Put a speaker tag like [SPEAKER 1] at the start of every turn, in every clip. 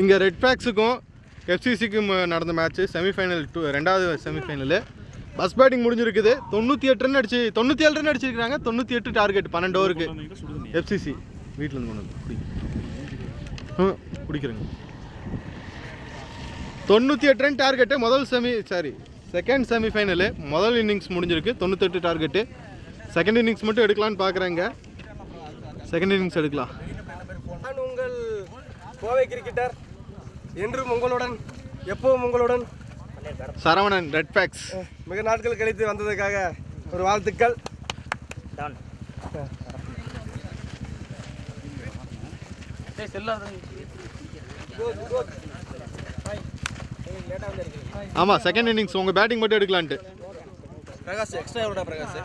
[SPEAKER 1] இங்கே ரெட் பேக்ஸுக்கும் எஃப்சிசிக்கும் நடந்த match semifinal ரெண்டாவது செமிஃபைனலு. பஸ் பேட்டிங் முடிஞ்சிருக்குது. 98 ரன் அடிச்சு 97 ரன் அடிச்சிருக்காங்க. 98 டார்கெட் 12 ஓவருக்கு. எஃப்சிசி வீட்டில் இருந்து கொண்டு வந்து குடிக்கிறேங்க. 98 ரன் டார்கெட்டு. செகண்ட் செமிஃபைனலு. முதல் இன்னிங்ஸ் முடிஞ்சிருக்கு. 98 டார்கெட்டு. செகண்ட் இன்னிங்ஸ் மட்டும் எடுக்கலான்னு பார்க்குறேங்க. செகண்ட் இன்னிங்ஸ் எடுக்கலாம்.
[SPEAKER 2] நான் உங்கள் கோவை கிரிக்கெட்டர், என்றும் உங்களுடன், எப்பவும் உங்களுடன்
[SPEAKER 1] சரவணன், ரெட் பேக்ஸ்.
[SPEAKER 2] மிக நாட்கள் கழித்து வந்ததுக்காக ஒரு வாழ்த்துக்கள்.
[SPEAKER 1] ஆமாம், செகண்ட் இன்னிங்ஸ் உங்கள் பேட்டிங் மட்டும் எடுக்கலான்ட்டு.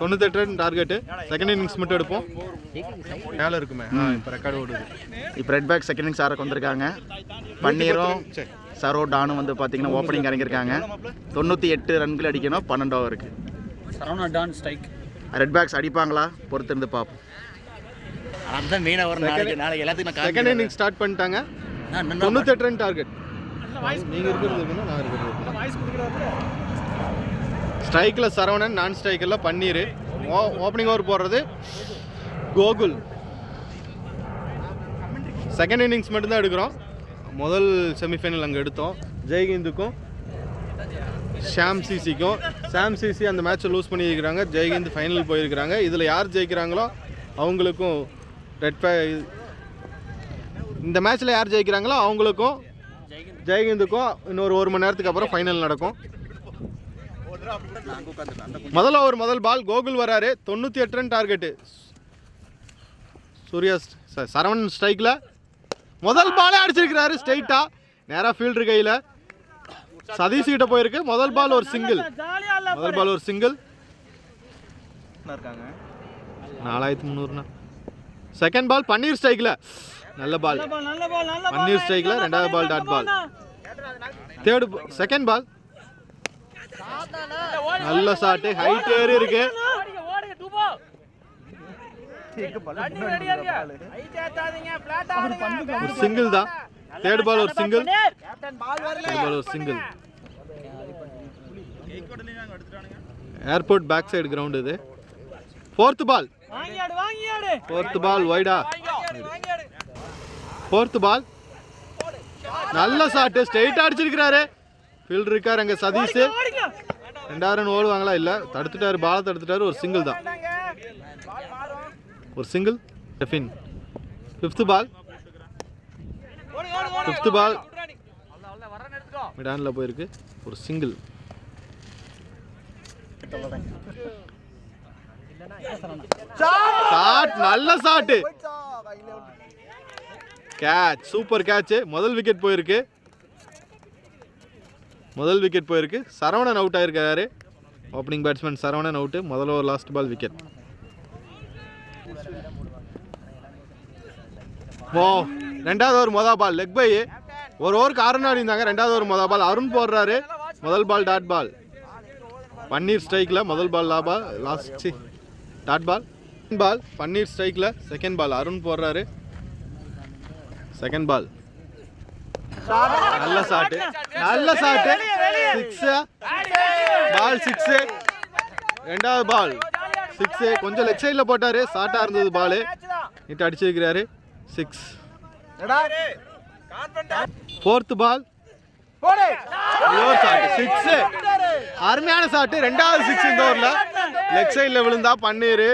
[SPEAKER 1] 98 ரன் டார்கெட்டு. செகண்ட் இன்னிங்ஸ் மட்டும் எடுப்போம். மேலே இருக்குமே இப்போ ரெக்கார்டு ஓடுது.
[SPEAKER 3] இப்போ ரெட் பேக் செகண்ட் இன்னிங்ஸ் ஆறக்கு வந்திருக்காங்க. பன்னீரும் சரோ டானும் வந்து பார்த்தீங்கன்னா ஓப்பனிங் இறங்கியிருக்காங்க. 98 ரன்கள் அடிக்கணும் 12 ஓவருக்கு.
[SPEAKER 4] சரவணா டான் ஸ்ட்ரைக்.
[SPEAKER 3] ரெட் பேக்ஸ் அடிப்பாங்களா பொறுத்திருந்து பார்ப்போம். அதுதான் மெயின் ஓவர். நாளைக்கு எல்லாத்துக்கும்
[SPEAKER 1] செகண்ட் இன்னிங்ஸ் ஸ்டார்ட் பண்ணிட்டாங்க. 98 ரன் டார்கெட். நீங்கள் இருக்கிறது நான் இருக்கிறது. ஸ்ட்ரைக்கில் சரவணன், நான் ஸ்ட்ரைக்கில் பன்னீர். ஓப்பனிங் ஓவர் போடுறது கோகுல். செகண்ட் இன்னிங்ஸ் மட்டும்தான் எடுக்கிறோம். முதல் செமிஃபைனல் அங்கே எடுத்தோம். ஜெய்ஹிந்துக்கும் ஷாம் சிசி அந்த மேட்ச்சை லூஸ் பண்ணியிருக்கிறாங்க. ஜெய்ஹிந்த் ஃபைனல் போயிருக்கிறாங்க. இதில் யார் ஜெயிக்கிறாங்களோ அவங்களுக்கும் இந்த மேட்ச்சில் யார் ஜெயிக்கிறாங்களோ அவங்களுக்கும் ஜெய்ஹிந்துக்கும் இன்னொரு 1 மணி நேரத்துக்கு அப்புறம் ஃபைனல் நடக்கும். முதல் ஓவர் முதல் பால் கோகுல் வராரு. 98 ரன் டார்கெட்டு. சரவணன் ஸ்ட்ரைக்கில் முதல் பாலே அடிச்சிருக்கிறாரு ஸ்ட்ரைட்டா. நேராக ஃபீல்டர் கையில் சதீஷ் கிட்ட போயிருக்கு. முதல் பால் ஒரு சிங்கிள். 4300. செகண்ட் பால் பன்னீர் ஸ்ட்ரைக்கில். நல்ல பால் பன்னீர் ஸ்ட்ரைக்கில். ரெண்டாவது பால் டாட் பால். செகண்ட் பால் நல்ல ஷாட்டு. ஹைட் ஏறி இருக்கு. சிங்கிள் தான். தேர்ட் பால் ஒரு single. Airport back side ground இது. ஃபோர்த் பால் வைடா. ஃபோர்த் பால் நல்ல ஷாட்டு. ஸ்ட்ரைட்டா அடிச்சிருக்கிறாரு. ஃபீல்டர் இருக்காரு அங்கே சதீஷ். 2 ரன் ஓடுவாங்களா? இல்லை, தடுத்துட்டாரு. பாலை தடுத்துட்டாரு. ஒரு சிங்கிள் தான். ஒரு சிங்கிள். டெஃபின். ஃபிஃப்த் பால் மிடானில் போயிருக்கு. ஒரு சிங்கிள். நல்ல ஷாட்டு. கேட்ச். Super catch. முதல் விக்கெட் போயிருக்கு. சரவணன் அவுட் ஆயிருக்காரு. Opening batsman Saravanan out. முதல் ஓவர் லாஸ்ட் பால் விக்கெட். ரெண்டாவது ஓவர் மொதல் பால் லெக் பை. ஒரு ஓவருக்கு 6 ரன் இருந்தாங்க. ரெண்டாவது ஓவர் மொதல் பால் அருண் போடுறாரு. முதல் பால் டாட் பால். பன்னீர் ஸ்ட்ரைக்கில் முதல் பால் டாட் பால். பன்னீர் ஸ்ட்ரைக்கில் செகண்ட் பால் அருண் போடுறாரு. செகண்ட் பால் நல்ல ஷாட்டு. 6. ரெண்டாவது பால் 6. கொஞ்சம் லெக் சைடில் போட்டாரு. ஷார்ட்டாக இருந்தது பால். நீட்டு அடிச்சிருக்கிறாரு. 6. ஃபோர்த் பால் 6. அருமையான ஷாட்டு. ரெண்டாவது 6 இந்த ஓவரில். லெக் சைடில் விழுந்தா பன்னீர்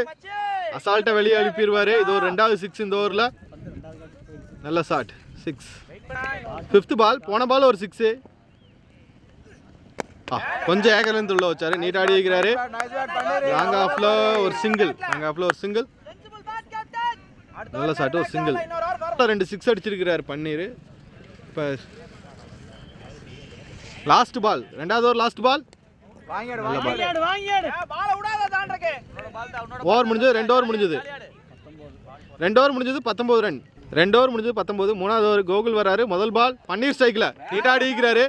[SPEAKER 1] அசால்ட்டை வெளியே அனுப்பிடுவார். இது ஒரு ரெண்டாவது 6 இந்த ஓவரில். நல்ல ஷாட். 6. ஃபிஃப்த் பால். போன பால் ஒரு 6. கொஞ்சம் ஏகலேருந்து உள்ள வச்சாரு. நீட் ஆடி இருக்கிறாரு. லாங் ஆஃப்ல ஒரு சிங்கிள். நல்ல ஷாட். ஒரு சிங்கிள். 2 6 அடிச்சிருக்கிறாரு பன்னீர். இப்போ லாஸ்ட் பால். ரெண்டாவது ஓவர் லாஸ்ட் பால். ஓவர் முடிஞ்சது. 2 ஓவர் முடிஞ்சது. 19 ரன். 2 ஓவர் முடிஞ்சது 19. மூணாவது ஓவர் கோகுல் வராரு. முதல் பால் பன்னீர் ஸ்ட்ரைக்கில். நீட்டாக அடிக்கிறாரு.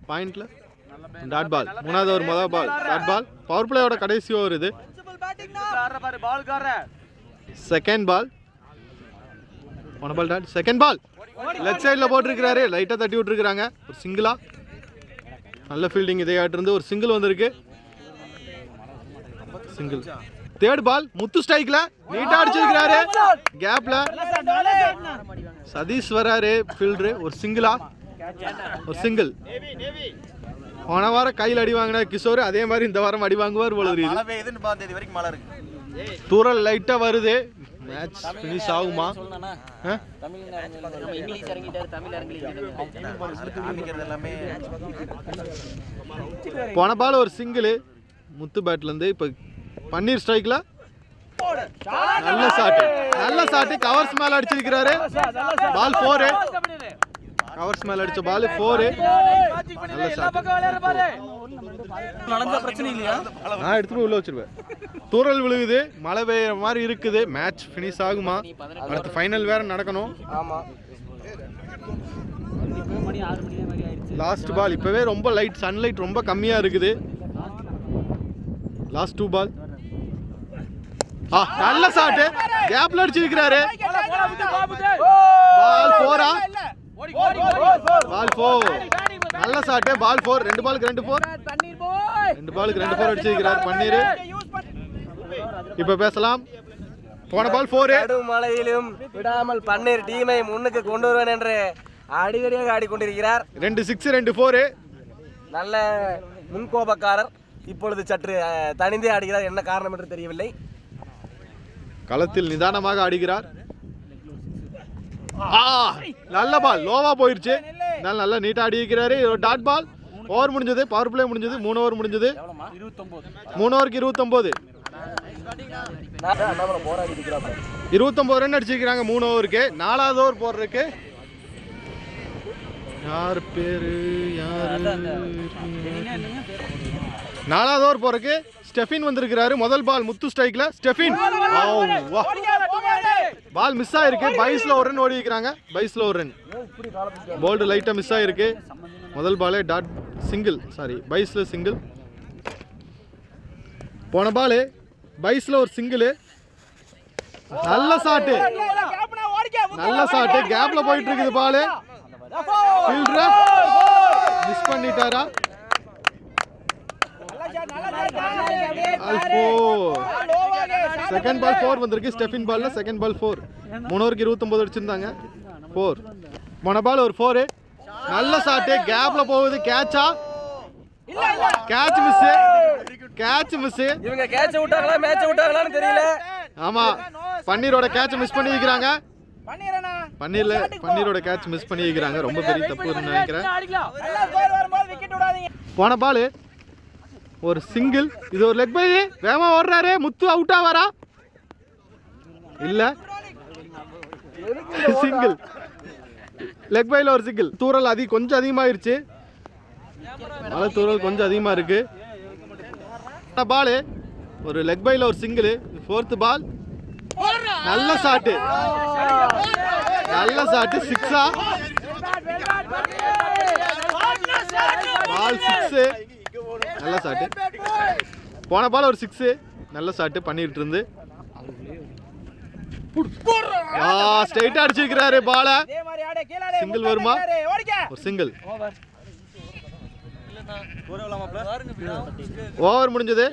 [SPEAKER 1] பாயிண்ட்ல டாட் பால். மூணாவது ஓவர் முதல் பால் டாட் பால். பவர் பிளேயோட கடைசி ஓவர் இது. Second ball. One ball dot. Second ball left சைடில் போட்டிருக்கிறாரு, லைட்டாக தட்டி விட்டுருக்குறாங்க. ஒரு சிங்கிளா நல்ல ஃபீல்டிங் இதையாட்டிருந்து ஒரு சிங்கிள் வந்திருக்கு. சிங்கிள். தேர்ட் பால் முத்து ஸ்ட்ரைக்ல நீட்டா அடிச்சிருக்கிறாரு. கேப்ல சதீஷ் வராரு ஃபீல்டரு. ஒரு சிங்கிளா ஒரு சிங்கிள். போன வாரம் கையில் அடி வாங்கின கிஷோர் அதே மாதிரி இந்த வாரம் அடி வாங்குவார் போல தெரியுது. தூரல் லைட்டா வருது. மேட்ச் ஃபினிஷ் ஆகுமா? போன பால் ஒரு சிங்கிள் முத்து பேட்ல இருந்து. இப்ப பன்னீர் ஸ்ட்ரைக்ல நல்ல ஷாட் கவர்ஸ் மேல அடிச்சிருக்கிறாரு. பால் 4. கவர்ஸ் மேல அடிச்ச பால் 4. நல்ல ஷாட். நான் எடுத்துட்டு உள்ள வச்சிருவேன். தூரல் விழுகுது, மழை பெய்யற மாதிரி இருக்குது. மேட்ச் ஃபினிஷ் ஆகுமா? அடுத்து ஃபைனல் வேற நடக்கணும். லாஸ்ட் பால் இப்பவே ரொம்ப லைட், சன்லைட் ரொம்ப கம்மியா இருக்குது. லாஸ்ட் 2 பால். நல்ல ஷாட் கேப்ல அடிச்சிருக்காரு. பால் 4. பால் 4. நல்ல ஷாட். பால் 4. 2 பாலுக்கு 2 4. 2 பாலுக்கு 2 4 அடிச்சிருக்கார் பன்னீர். இப்ப பேசலாம். போன பால் 4.
[SPEAKER 2] மழையிலும் விடாமல் பன்னீர் டீமை முன்னுக்கு கொண்டு வருவேன் என்று அடிக்கடியாக ஆடிக்கொண்டிருக்கிறார்.
[SPEAKER 1] 2 6 2 4.
[SPEAKER 2] நல்ல முன்கோபக்காரர். இப்பொழுது சற்று தனிந்தே ஆடுகிறார். என்ன காரணம் என்று தெரியவில்லை.
[SPEAKER 1] களத்தில் நிதானமாக ஆடுகிறார். நல்ல பால் லோவா போயிருச்சு. நல்லா நீட்டா ஆடி இருக்கிறாரு. Dot ball. ஓவர் முடிஞ்சது. பவர் பிளே முடிஞ்சது. 3 ஓவர் முடிஞ்சது. 3 ஓவருக்கு 29. 29 ரன் அடிச்சிருக்காங்க 3 ஓவருக்கு. 4வது ஓவர் போடுறதுக்கு யார் பேரு 4வது ஓவர் போறதுக்கு ஸ்டெஃபின் வந்திருக்கிறாரு. முதல் பால் முத்து ஸ்ட்ரைக்ல ஸ்டெஃபின். பால் மிஸ் ஆயிருக்கு. பைஸ்ல ஒரு ரன் ஓடி இருக்கிறாங்க. பைஸ்ல ஒரு ரன். போல்டு லைட்டா மிஸ் ஆயிருக்கு. முதல் பாலே டாட் சிங்கிள். சாரி பைஸ்ல சிங்கிள். போன பால் பைஸ்ல ஒரு சிங்கிள். நல்ல ஷாட். நல்ல ஷாட் கேப்ல போயிட்டு இருக்குது பால். ஃபீல்டர் மிஸ் பண்ணிட்டாரா? செகண்ட் பால் 4 வந்திருக்கு. ஸ்டெஃபின் பால்ல செகண்ட் பால் 4. 3 ஓவருக்கு 29 அடிச்சிருந்தாங்க. 4. போன பால் ஒரு 4. நல்ல ஷாட் கேப்ல போகுது. கேட்சா? Catch miss. Catch miss.
[SPEAKER 2] இவங்க கேட்ச் விட்டாங்களா மேட்ச் விட்டாங்களான்னு தெரியல.
[SPEAKER 1] ஆமா பன்னீரோட கேட்ச் மிஸ் பண்ணி வைக்கிறாங்க. பன்னீரோட கேட்ச் மிஸ் பண்ணி வைக்கிறாங்க. ரொம்ப பெரிய தப்பு நினைக்கிறேன். போன பால் ஒரு சிங்கிள். இது ஒரு லெக் பை. வேகமா ஓடுறாரு. முத்து அவுட் ஆவாரா? இல்ல சிங்கிள். லெக் பைல ஒரு சிங்கிள். தூரல் கொஞ்சம் அதிகமாயிருச்சு. மழை தூரல் கொஞ்சம் அதிகமா இருக்கு. பால் ஒரு லெக் பைல ஒரு சிங்கிள். 4th பால். நல்ல ஷாட். நல்ல ஷாட் 6. பால் 6. நல்ல ஷாட். போன பால் ஒரு 6. நல்ல ஷாட் பண்ணிட்டு இருந்து ஸ்ட்ரைட்டா அடிச்சிருக்கிறாரு பால. சிங்கிள் வருமா? ஒரு சிங்கிள். ஓவர் முடிஞ்சது.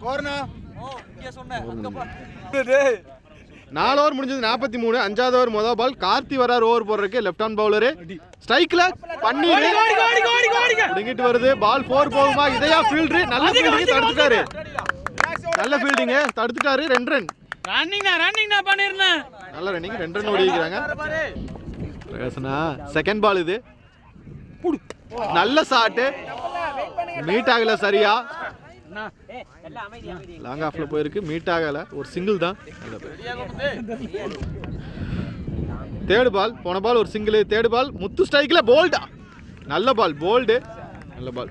[SPEAKER 1] 4 ஓவர் முடிஞ்சது. 43. 5வது ஓவர் முதல் பால். கார்த்தி வரார் ஓவர் போடுறதுக்கு. Left hand bowler. ஸ்ட்ரைக்ல பன்னீர் இங்கிட்டு வருது. பால் 4 போகுமா? இதையா ஃபீல்டர் நல்ல ஃபீல்டிங் தடுத்துட்டாரு. நல்ல ஃபீல்டிங் தடுத்துட்டாரு. 2 ரன். நல்ல ரன்னிங். 2 ரன் ஓடிக்கிறாங்க. செகண்ட் பால் இது. நல்ல ஷாட். மீட் ஆகல சரியா. லாங் ஆஃப்ல போயிருக்கு. மீட் ஆகல. ஒரு சிங்கிள் தான். Third ball. போன பால் ஒரு சிங்கிள். தேர்ட் பால் முத்து ஸ்ட்ரைக்ல போல்டா. நல்ல பால் போல்டு. நல்ல பால்.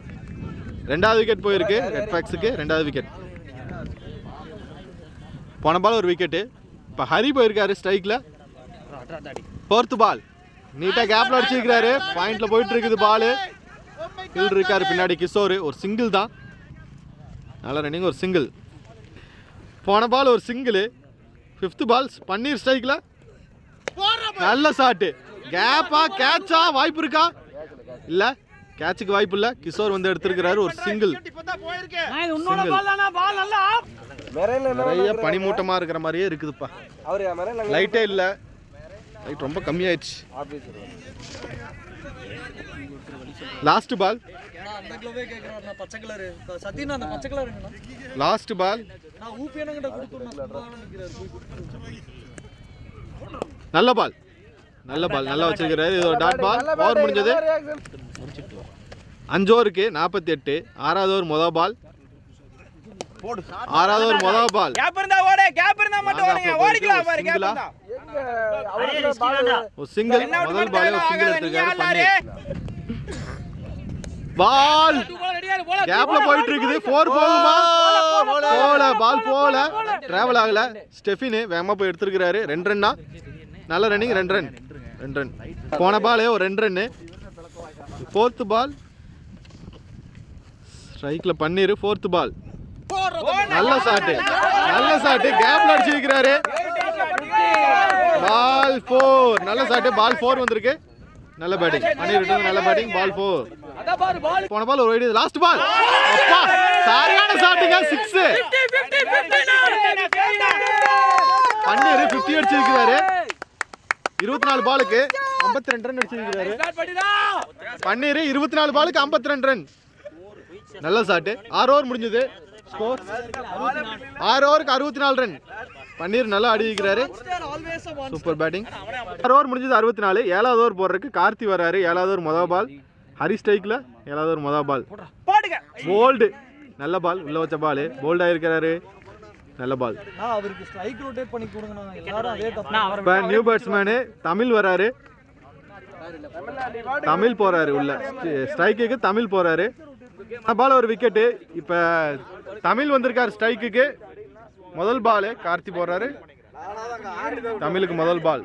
[SPEAKER 1] 2வது விக்கெட் போயிருக்கு ரெட் ஃபேக்ஸுக்கு. 2வது விக்கெட். போன பால் ஒரு விக்கெட். இப்போ ஹரி போயிருக்காரு ஸ்ட்ரைக்ல. 4th பால். நீட்டா கேப்ல அடிச்சிருக்காரு. பாயிண்ட்ல போயிட்டு இருக்குது பால். ஃபீல்டர் இருக்காரு பின்னாடி கிஷோர். ஒரு சிங்கிள் தான். நல்ல ரன்னிங். ஒரு சிங்கிள். போன பால் ஒரு சிங்கிள். 5th பால் பன்னீர் ஸ்ட்ரைக்ல நல்ல ஷாட். கேப்பா கேட்சா வாய்ப்பு இருக்கா இல்ல கேட்சுக்கு வாய்ப்பு இல்ல கிஷோர் வந்து எடுத்திருக்கிறாரு ஒரு சிங்கிள் நிறைய பனிமூட்டமா இருக்கிற மாதிரியே இருக்குதுப்பா லைட்டே இல்ல லைட் ரொம்ப கம்மியாயிடுச்சு லாஸ்ட் பால் லாஸ்ட் பால் நல்ல பால் நல்ல பால் நல்லா வச்சிருக்கிறாரு இது ஒரு டாட் பால் ஓவர் முடிஞ்சது 5 ஓவருக்கு 48 ஆறாவது ஓவர் முதல் பால் ஆறாவது ஓவர் முதல் பால் ஒரு சிங்கிள் முதல் பால் ஒரு சிங்கிள் எடுத்திருக்காரு பால் கேப்ல போயிட்டு இருக்குது 4 போகுமா போல பால் போல டிராவல் ஆகல ஸ்டெஃபின் வேகமா போய் எடுத்திருக்கிறாரு 2 ரன்னா நல்ல ரன்னிங் 2 ரன் போன பால் ஒரு 2 ரன்னு 4th பால் ஸ்ட்ரைக்ல பன்னீர் 4th பால் நல்ல ஷாட் கேப்ல அடிச்சிருக்காரு பால் 4 நல்ல ஷாட் பால் 4 வந்திருக்கு நல்ல பேட்டிங் பன்னீர் நல்ல பேட்டிங் பால் 4 போன பால் ஒரு வைடு லாஸ்ட் பால் அப்பா சரியான ஷாட்டுங்க 6 பன்னீர் 50 அடிச்சிருக்காரு 24 பாலுக்கு 52 ரன் அடிச்சிருக்காரு பன்னீர் 24 பாலுக்கு 52 ரன் நல்ல ஷாட் 6 ஓவர் முடிஞ்சது ஸ்கோர் 6 ஓவருக்கு 64 ரன் பன்னீர் நல்லா அடிக்கிறாரு சூப்பர் பேட்டிங் 6 ஓவர் முடிஞ்சது 64 7வது ஓவர் போடுறதுக்கு கார்த்தி வராரு 7வது ஓவர் முதல் பால் ஹரி ஸ்ட்ரைக்ல 7வது ஓவர் முதல் பால் போல்டு நல்ல பால் உள்ள வச்ச பால் போல்ட் ஆயிருக்கிறாரு நல்ல பால்
[SPEAKER 5] அவருக்கு ஸ்ட்ரைக் ரொட்டேட் பண்ணி கொடுங்க எல்லாரும் அதே தப்பு
[SPEAKER 1] நியூ பேட்ஸ்மேன் தமிழ் வராரு தமிழ் போறாரு உள்ள ஸ்ட்ரைக்குக்கு தமிழ் போறாரு பால் ஒரு விக்கெட்டு இப்ப தமிழ் வந்திருக்காரு ஸ்ட்ரைக்குக்கு முதல் பால் கார்த்தி போறாரு தமிழுக்கு முதல் பால்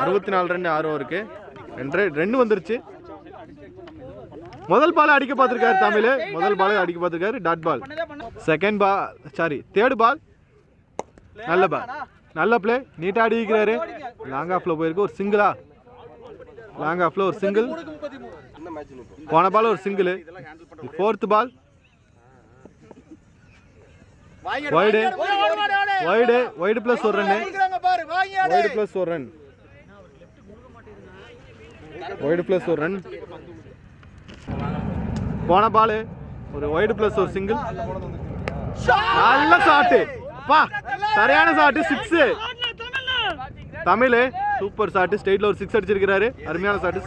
[SPEAKER 1] 64 ரன் 6 ஓவருக்கு 2 வந்துருச்சு முதல் பால் அடிக்க பார்த்திருக்காரு தமிழ் முதல் பால் அடிக்க பார்த்திருக்காரு dot ball second ball third ball நல்ல பால் நல்ல பிளே நீட்டா அடிக்கிறாரு லாங் ஆஃப்ல போயிருக்கு ஒரு சிங்கிளா லாங் ஆஃப்ல ஒரு சிங்கிள் போன பால் ஒரு single 4th ball wide plus ஒரு ரன் வைடு பிளஸ் ஒரு ரன் போன பால் ஒரு வைடு பிளஸ் ஒரு சிங்கிள் நல்ல ஷாட் அப்பா சரியான ஷாட் 6 தமிழ் சூப்பர் ஷாட் ஸ்ட்ரைட்ல ஒரு 6 அடிச்சிருக்காரு அருமையான ஷாட் 6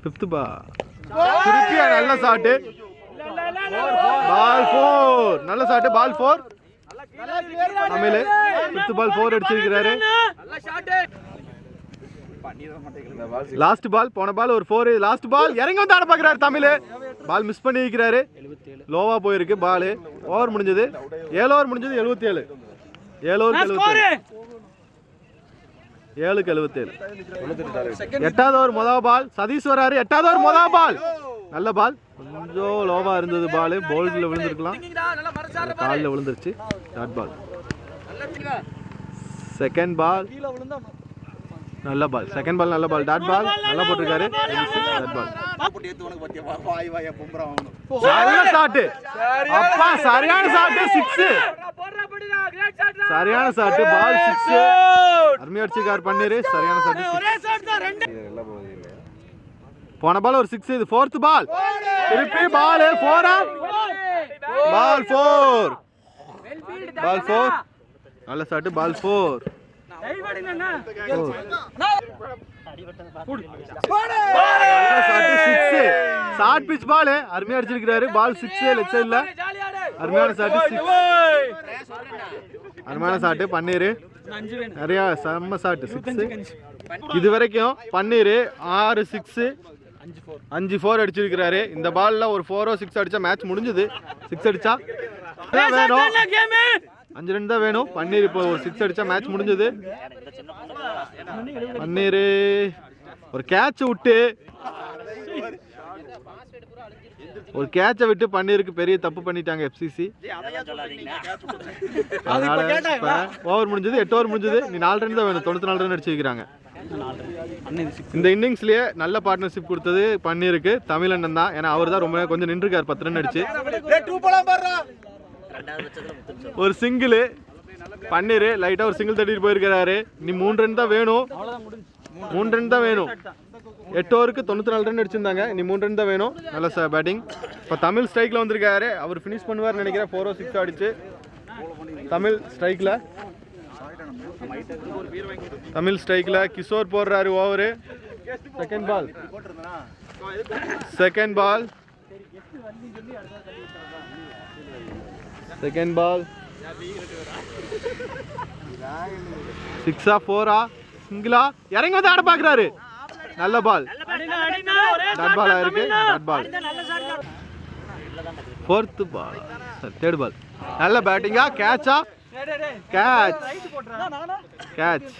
[SPEAKER 1] 5th பால் திருப்பியா நல்ல ஷாட் பால் 4 நல்ல ஷாட் பால் 4 தமிழ் 5th பால் 4 அடிச்சிருக்காரு லாஸ்ட் பால் போன பால் ஒரு 4 லாஸ்ட் பால் இறங்கி வந்து ஆட பாக்குறாரு தமிழ் பால் மிஸ் பண்ணி வைக்கிறாரு லோவா போயிருக்கு பால் ஓவர் முடிஞ்சது 7 ஓவர் முடிஞ்சது 77 7 ஓவர் 77 8வது ஓவர் முதல் பால் சதீஷ் வராரு 8வது ஓவர் முதல் பால் நல்ல பால் கொஞ்சம் லோவா இருந்தது பால் போல்ட்ல விழுந்திருக்கலாம் காலில் விழுந்துருச்சு டாட் பால் செகண்ட் பால் நல்ல பால் செகண்ட் பால் நல்ல பால் டாட் பால் நல்லா போட்டிருக்காரு டாட் பால் நல்ல ஷாட் அப்பா சரியான ஷாட் 6 சரியான ஷாட் பால் 6 அருமையா அடிச்சிருக்காரு பன்னீர் சரியான ஷாட் போன பால் ஒரு 6 இது 4th பால் திருப்பி பால் 4 பால் 4 நல்ல ஷாட் பால் 4 ஷார்ட் பிட்ச் பால் அருமையா அடிச்சிருக்காரு பால் 6 லெக் சைடுல அருமையான ஷாட் 6 அருமையான ஷாட் பன்னீர் நிறைய செம்ம ஷாட் 6 இது வரைக்கும் பன்னீர் 6 6 5 4 அடிச்சிருக்காரு இந்த பால்ல ஒரு 4 6 அடிச்சா மேட்ச் முடிஞ்சது 6 அடிச்சா வேணும் 5 ரன் தான் வேணும் பன்னீர் இப்போ ஒரு 6 அடிச்சா மேட்ச் முடிஞ்சது பன்னீர் ஒரு கேட்ச் விட்டு ஒரு கேட்சை விட்டு பன்னீருக்கு பெரிய தப்பு பண்ணிட்டாங்க எஃப்சிசி. அதனால ஓவர் முடிஞ்சது, 8 ஓவர் முடிஞ்சது. நீ 4 ரன் தான் வேணும், 94 ரன் அடிச்சு வைக்கிறாங்க. இந்த இன்னிங்ஸ்லயே நல்ல பார்ட்னர்ஷிப் கொடுத்தது பன்னீருக்கு தமிழண்ணன் தான். ஏன்னா அவர் தான் ரொம்ப கொஞ்சம் நின்றுருக்காரு, 10 ரன் அடிச்சு. ஒரு சிங்கிள் பன்னீர் லைட்டா ஒரு சிங்கிள் தட்டிட்டு போயிருக்கிறாரு. நீ 3 ரன் தான் வேணும், 3 ரன் தான் வேணும். 8 ஓவருக்கு 94 ரன் அடிச்சிருந்தாங்க. நீ 3 ரன் தான் வேணும். நல்ல பேட்டிங். இப்போ தமிழ் ஸ்ட்ரைக்கில் வந்திருக்காரு. அவர் ஃபினிஷ் பண்ணுவார்னு நினைக்கிறேன். 4 ஓவர் 6 அடிச்சு தமிழ் ஸ்ட்ரைக்கில் கிஷோர் போடுறாரு ஓவரு. செகண்ட் பால் 6ஆ 4ஆ சிங்கிளா இறங்கி வந்து ஆட பார்க்குறாரு. நல்ல பால், டாட் பால் ஆயிருக்கு. Dot ball. 4th ball, third ball. நல்ல பேட்டிங்கா, கேட்சா, கேட்ச்.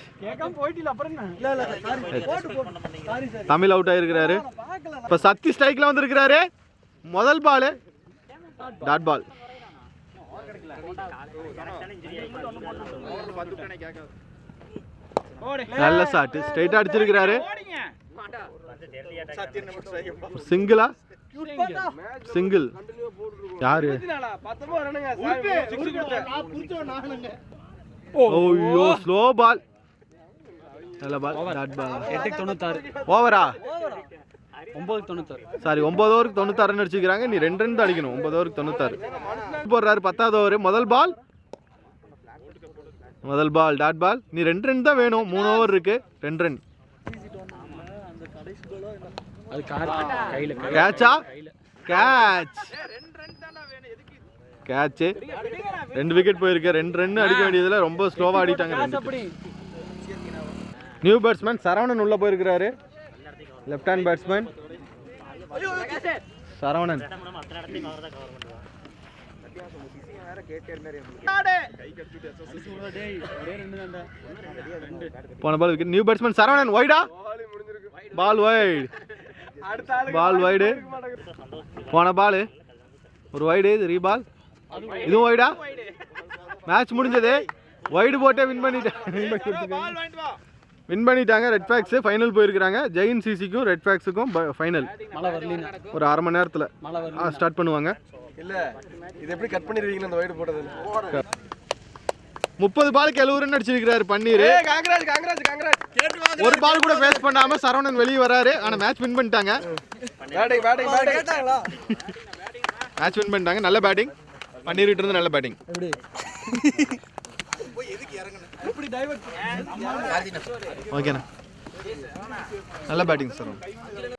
[SPEAKER 1] தமிழ் அவுட் ஆயிருக்கிறாரு. இப்ப சத்தி ஸ்ட்ரைக்ல வந்திருக்கிறாரு. முதல் பால் டாட் பால். நல்ல ஷாட், ஸ்ட்ரைட்டா அடிச்சிருக்கிறாரு. சிங்கிளா, சிங்கிள் யாரு? ஓய்யோ ஸ்லோ பால். நல்ல பால், டாட் பால்.
[SPEAKER 4] 8-96
[SPEAKER 1] ஓவரா?
[SPEAKER 4] 9-96
[SPEAKER 1] சாரி, 9 ஓவருக்கு 96 ரன் அடிச்சிருக்காங்க. நீ 2 ரன் தான் அடிக்கணும். 9 ஓவருக்கு 96 போடுறாரு. 10வது ஓவர் முதல் பால் டாட் பால். நீ 2 ரன் தான் வேணும். 3 ஓவர் இருக்கு, 2 ரன்.
[SPEAKER 4] அது கையில
[SPEAKER 1] கேட்சா, கேட்ச், கேட்ச். 2 விக்கெட் போயிருக்கு. 2 ரன் அடிக்க வேண்டியதுல ரொம்ப ஸ்லோவா ஆடிட்டாங்க. நியூ பேட்ஸ்மேன் சரவணன் உள்ள போயிருக்கிறாரு. Left hand batsman Saravanan. போன ball wicket. New batsman Saravanan. வைடா பால், வைடு. போன பால் ஒரு வைடு, இது ரீபால். இதுவும் வைடா. மேட்ச் முடிஞ்சது. வைடு போட்டே வின் பண்ணிட்டாங்க. ரெட் ஃபேக்ஸ் ஃபைனல் போயிருக்காங்க. ஜெயின் சிசிக்கும் ரெட் ஃபேக்ஸுக்கும் ஃபைனல் ஒரு அரை மணி நேரத்தில் ஸ்டார்ட் பண்ணுவாங்க.
[SPEAKER 2] இல்ல இது எப்படி கட் பண்ணிடுவீங்க அந்த வைடு போட்டது?
[SPEAKER 1] 30 பாலுக்கு 70 ரன் அடிச்சிருக்கிறாரு பன்னீர். ஒரு பால் கூட வேஸ்ட் பண்ணாம சரவணன் வெளியே வராரு. ஆனா மேட்ச் வின் பண்ணிட்டாங்க. மேட்ச் வின் பண்ணிட்டாங்க. நல்ல பேட்டிங் பன்னீர் கிட்ட இருந்து. நல்ல பேட்டிங். ஓகேண்ணா, நல்ல பேட்டிங் சார்.